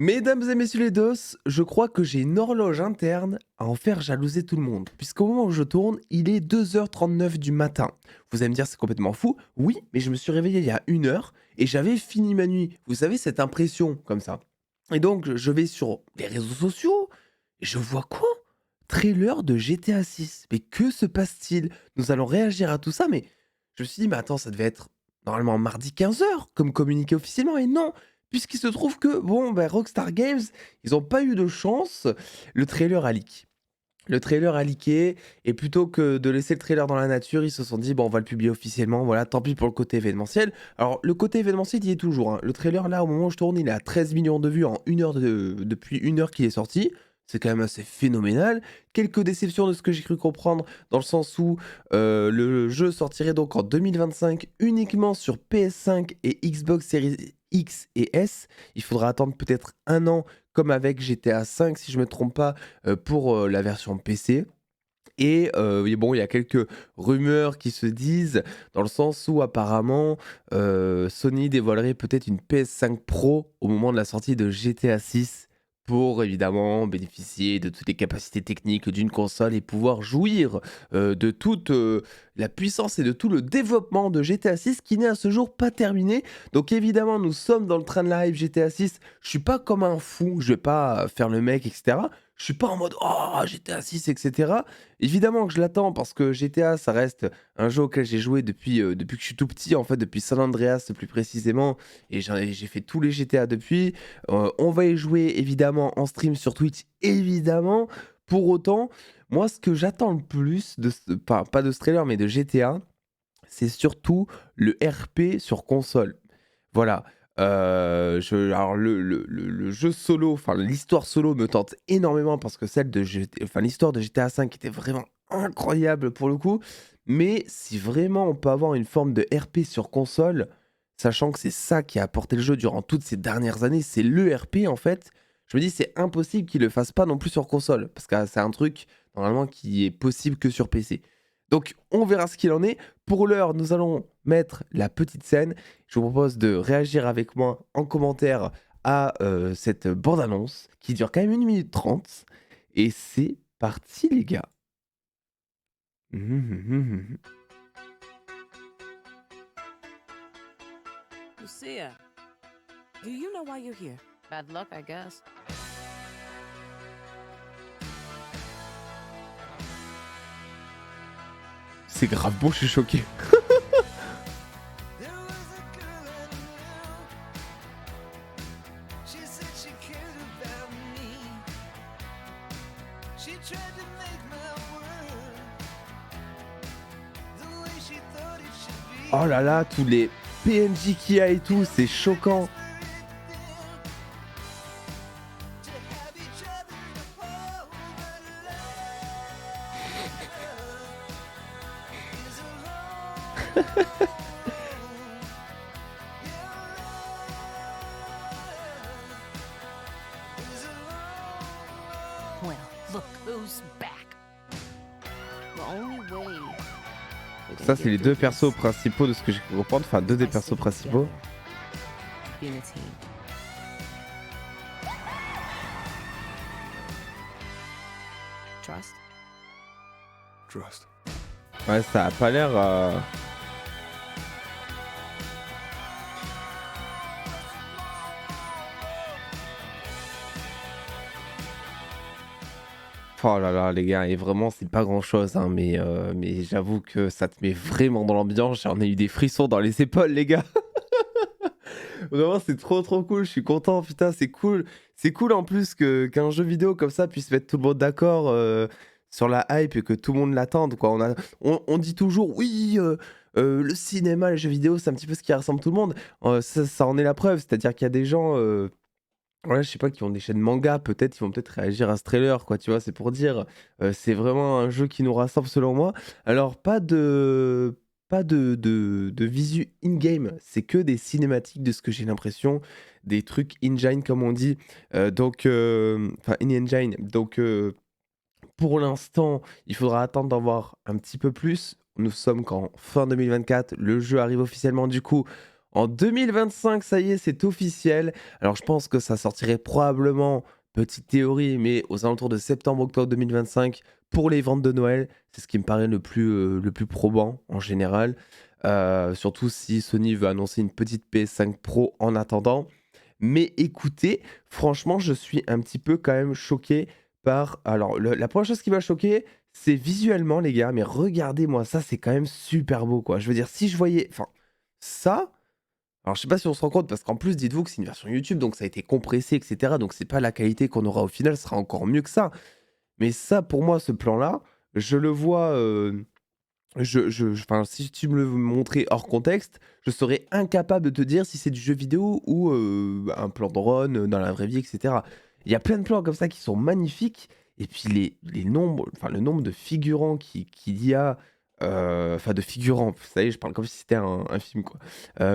Mesdames et messieurs les dos, je crois que j'ai une horloge interne à en faire jalouser tout le monde. Puisqu'au moment où je tourne, il est 2h39 du matin. Vous allez me dire, c'est complètement fou. Oui, mais je me suis réveillé il y a 1 heure et j'avais fini ma nuit. Vous savez, cette impression comme ça. Et donc, je vais sur les réseaux sociaux et je vois quoi? Trailer de GTA 6. Mais que se passe-t-il? Nous allons réagir à tout ça, mais je me suis dit, mais attends, ça devait être normalement mardi 15h, comme communiqué officiellement, et non, puisqu'il se trouve que, bon, ben, Rockstar Games, ils n'ont pas eu de chance, le trailer a leak. Le trailer a leaké, et plutôt que de laisser le trailer dans la nature, ils se sont dit, bon, on va le publier officiellement, voilà, tant pis pour le côté événementiel. Alors, le côté événementiel, il y est toujours, hein. Le trailer, là, au moment où je tourne, il est à 13 millions de vues en 1 heure depuis 1 heure qu'il est sorti. C'est quand même assez phénoménal. Quelques déceptions de ce que j'ai cru comprendre, dans le sens où le jeu sortirait donc en 2025 uniquement sur PS5 et Xbox Series X et S. Il faudra attendre peut-être 1 an, comme avec GTA 5, si je ne me trompe pas, pour la version PC. Et oui, bon, il y a quelques rumeurs qui se disent, dans le sens où apparemment Sony dévoilerait peut-être une PS5 Pro au moment de la sortie de GTA 6 pour évidemment bénéficier de toutes les capacités techniques d'une console et pouvoir jouir de toute la puissance et de tout le développement de GTA 6 qui n'est à ce jour pas terminé. Donc évidemment, nous sommes dans le train de la hype GTA 6. Je suis pas comme un fou, je vais pas faire le mec, etc. Je suis pas en mode oh GTA 6, etc. Évidemment que je l'attends parce que GTA, ça reste un jeu auquel j'ai joué depuis que je suis tout petit, en fait, depuis San Andreas plus précisément, et j'ai fait tous les GTA depuis. On va y jouer évidemment en stream sur Twitch, évidemment. Pour autant, moi, ce que j'attends le plus, pas de ce trailer, mais de GTA, c'est surtout le RP sur console. Voilà. Alors le jeu solo, enfin l'histoire solo me tente énormément parce que l'histoire de GTA 5 était vraiment incroyable pour le coup. Mais si vraiment on peut avoir une forme de RP sur console, sachant que c'est ça qui a apporté le jeu durant toutes ces dernières années, c'est le RP en fait. Je me dis c'est impossible qu'ils le fassent pas non plus sur console parce que c'est un truc normalement qui est possible que sur PC. Donc on verra ce qu'il en est. Pour l'heure, nous allons mettre la petite scène. Je vous propose de réagir avec moi en commentaire à cette bande-annonce qui dure quand même 1 minute 30. Et c'est parti, les gars. Lucia, do you know why you're here? Bad luck, I guess. C'est grave beau, je suis choqué. Oh là là, tous les PNJ qu'il y a et tout, c'est choquant. Well, look who's back. The only way. Donc ça, c'est les deux persos principaux de ce que j'ai pu comprendre. Enfin, deux des persos principaux. Being a team. Trust. Trust. Ouais, ça a pas l'air... Oh là là, les gars, et vraiment, c'est pas grand-chose, hein, mais j'avoue que ça te met vraiment dans l'ambiance. J'en ai eu des frissons dans les épaules, les gars. Vraiment, c'est trop trop cool. Je suis content, putain, c'est cool. C'est cool en plus qu'un jeu vidéo comme ça puisse mettre tout le monde d'accord sur la hype et que tout le monde l'attende, quoi. On dit toujours, oui, le cinéma, les jeux vidéo, c'est un petit peu ce qui rassemble tout le monde. Ça en est la preuve, c'est-à-dire qu'il y a des gens. Ouais, je sais pas, qui ont des chaînes manga, peut-être, ils vont peut-être réagir à ce trailer, quoi, tu vois? C'est pour dire, c'est vraiment un jeu qui nous rassemble selon moi. Alors pas de visu in-game, c'est que des cinématiques de ce que j'ai l'impression, des trucs in-engine comme on dit, enfin in-engine. Donc pour l'instant, il faudra attendre d'en voir un petit peu plus. Nous sommes qu'en fin 2024, le jeu arrive officiellement du coup En 2025, ça y est, c'est officiel. Alors je pense que ça sortirait probablement, petite théorie, mais aux alentours de septembre-octobre 2025 pour les ventes de Noël. C'est ce qui me paraît le plus probant en général. Surtout si Sony veut annoncer une petite PS5 Pro en attendant. Mais écoutez, franchement, je suis un petit peu quand même choqué par... Alors, la première chose qui m'a choqué, c'est visuellement, les gars. Mais regardez-moi ça, c'est quand même super beau, quoi. Je veux dire, si je voyais... Enfin, ça... Alors, je sais pas si on se rend compte, parce qu'en plus, dites-vous que c'est une version YouTube, donc ça a été compressé, etc. Donc, c'est pas la qualité qu'on aura au final, ce sera encore mieux que ça. Mais ça, pour moi, ce plan-là, je le vois... enfin, si tu me le montrais hors contexte, je serais incapable de te dire si c'est du jeu vidéo ou un plan de run dans la vraie vie, etc. Il y a plein de plans comme ça qui sont magnifiques. Et puis les nombres, enfin le nombre de figurants qu'il y a, enfin de figurants, vous savez, je parle comme si c'était un film, quoi.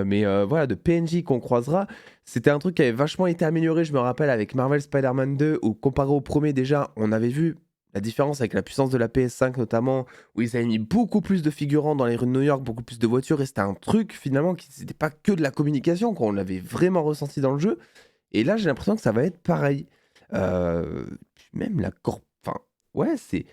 Mais voilà, de PNJ qu'on croisera, c'était un truc qui avait vachement été amélioré, je me rappelle, avec Marvel Spider-Man 2, où comparé au premier déjà, on avait vu la différence avec la puissance de la PS5 notamment, où ils avaient mis beaucoup plus de figurants dans les rues de New York, beaucoup plus de voitures, et c'était un truc finalement qui n'était pas que de la communication, quoi. On l'avait vraiment ressenti dans le jeu. Et là, j'ai l'impression que ça va être pareil. Puis même la corps... Enfin, ouais, c'est...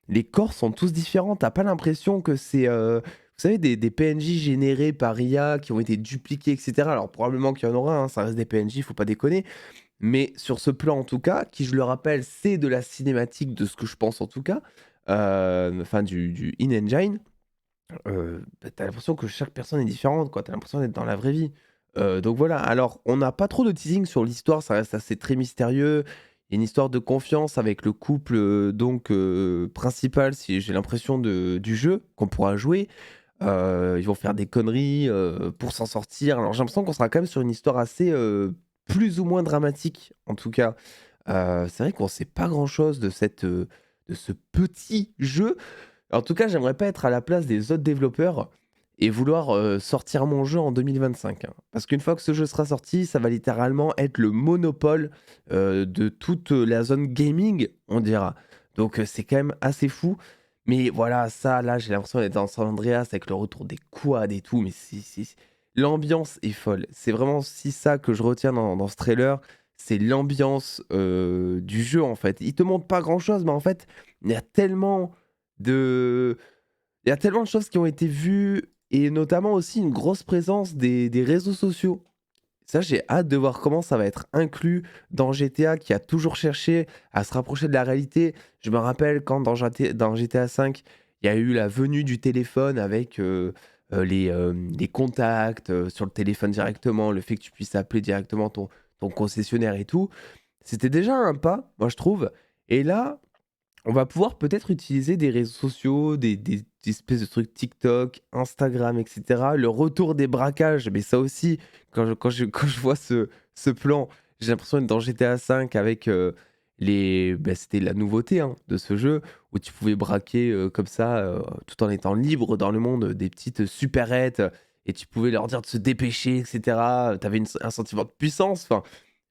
Les corps sont tous différents. T'as pas l'impression que c'est... vous savez, des PNJ générés par IA qui ont été dupliqués, etc. Alors probablement qu'il y en aura, hein, ça reste des PNJ, faut pas déconner. Mais sur ce plan, en tout cas, qui, je le rappelle, c'est de la cinématique, de ce que je pense en tout cas, enfin du in-engine, bah, t'as l'impression que chaque personne est différente, quoi. T'as l'impression d'être dans la vraie vie. Donc voilà. Alors, on n'a pas trop de teasing sur l'histoire, ça reste assez très mystérieux. Il y a une histoire de confiance avec le couple donc principal, si j'ai l'impression du jeu qu'on pourra jouer. Ils vont faire des conneries pour s'en sortir. Alors j'ai l'impression qu'on sera quand même sur une histoire assez plus ou moins dramatique, en tout cas. C'est vrai qu'on sait pas grand-chose de ce petit jeu. En tout cas, j'aimerais pas être à la place des autres développeurs et vouloir sortir mon jeu en 2025, hein. Parce qu'une fois que ce jeu sera sorti, ça va littéralement être le monopole de toute la zone gaming, on dira. Donc c'est quand même assez fou. Mais voilà, ça, là, j'ai l'impression d'être dans San Andreas avec le retour des quads et tout. Mais l'ambiance est folle. C'est vraiment si ça que je retiens dans ce trailer. C'est l'ambiance du jeu, en fait. Il te montre pas grand-chose, mais en fait, il y a tellement de... Il y a tellement de choses qui ont été vues, et notamment aussi une grosse présence des réseaux sociaux. Ça, j'ai hâte de voir comment ça va être inclus dans GTA, qui a toujours cherché à se rapprocher de la réalité. Je me rappelle quand dans GTA 5, il y a eu la venue du téléphone avec les contacts sur le téléphone directement, le fait que tu puisses appeler directement ton concessionnaire et tout. C'était déjà un pas, moi je trouve. Et là, on va pouvoir peut-être utiliser des réseaux sociaux, des espèces de trucs TikTok, Instagram, etc. Le retour des braquages, mais ça aussi, quand je vois ce plan, j'ai l'impression d'être dans GTA 5 avec c'était la nouveauté, hein, de ce jeu, où tu pouvais braquer comme ça, tout en étant libre dans le monde, des petites supérettes, et tu pouvais leur dire de se dépêcher, etc. Tu avais un sentiment de puissance. Enfin,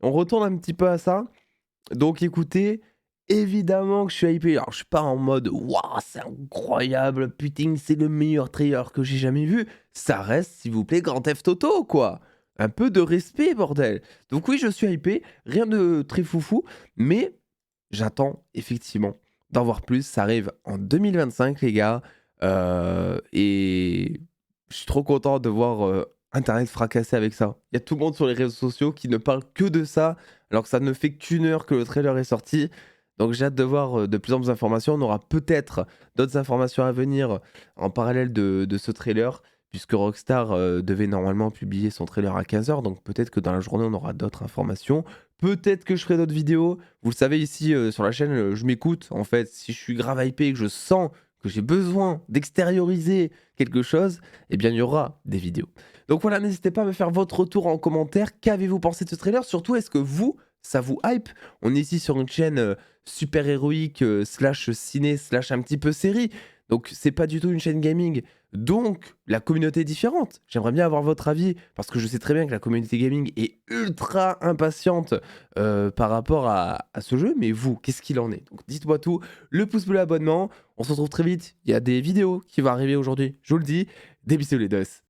on retourne un petit peu à ça. Donc écoutez, évidemment que je suis hypé. Alors je suis pas en mode waouh, c'est incroyable, putain, c'est le meilleur trailer que j'ai jamais vu. Ça reste, s'il vous plaît, Grand Theft Auto, quoi. Un peu de respect, bordel. Donc oui, je suis hypé, rien de très foufou, mais j'attends effectivement d'en voir plus. Ça arrive en 2025, les gars. Et je suis trop content de voir Internet fracasser avec ça. Il y a tout le monde sur les réseaux sociaux qui ne parle que de ça, alors que ça ne fait qu'une heure que le trailer est sorti. Donc j'ai hâte de voir de plus en plus d'informations. On aura peut-être d'autres informations à venir en parallèle de ce trailer, puisque Rockstar devait normalement publier son trailer à 15h. Donc peut-être que dans la journée, on aura d'autres informations. Peut-être que je ferai d'autres vidéos. Vous le savez ici sur la chaîne, je m'écoute. En fait, si je suis grave hypé et que je sens que j'ai besoin d'extérioriser quelque chose, eh bien il y aura des vidéos. Donc voilà, n'hésitez pas à me faire votre retour en commentaire. Qu'avez-vous pensé de ce trailer? Surtout, est-ce que vous, ça vous hype? On est ici sur une chaîne super héroïque, slash ciné, slash un petit peu série. Donc c'est pas du tout une chaîne gaming. Donc la communauté est différente. J'aimerais bien avoir votre avis parce que je sais très bien que la communauté gaming est ultra impatiente par rapport à ce jeu. Mais vous, qu'est-ce qu'il en est? Donc dites-moi tout. Le pouce bleu, l'abonnement. On se retrouve très vite. Il y a des vidéos qui vont arriver aujourd'hui. Je vous le dis. Des bisous les dos.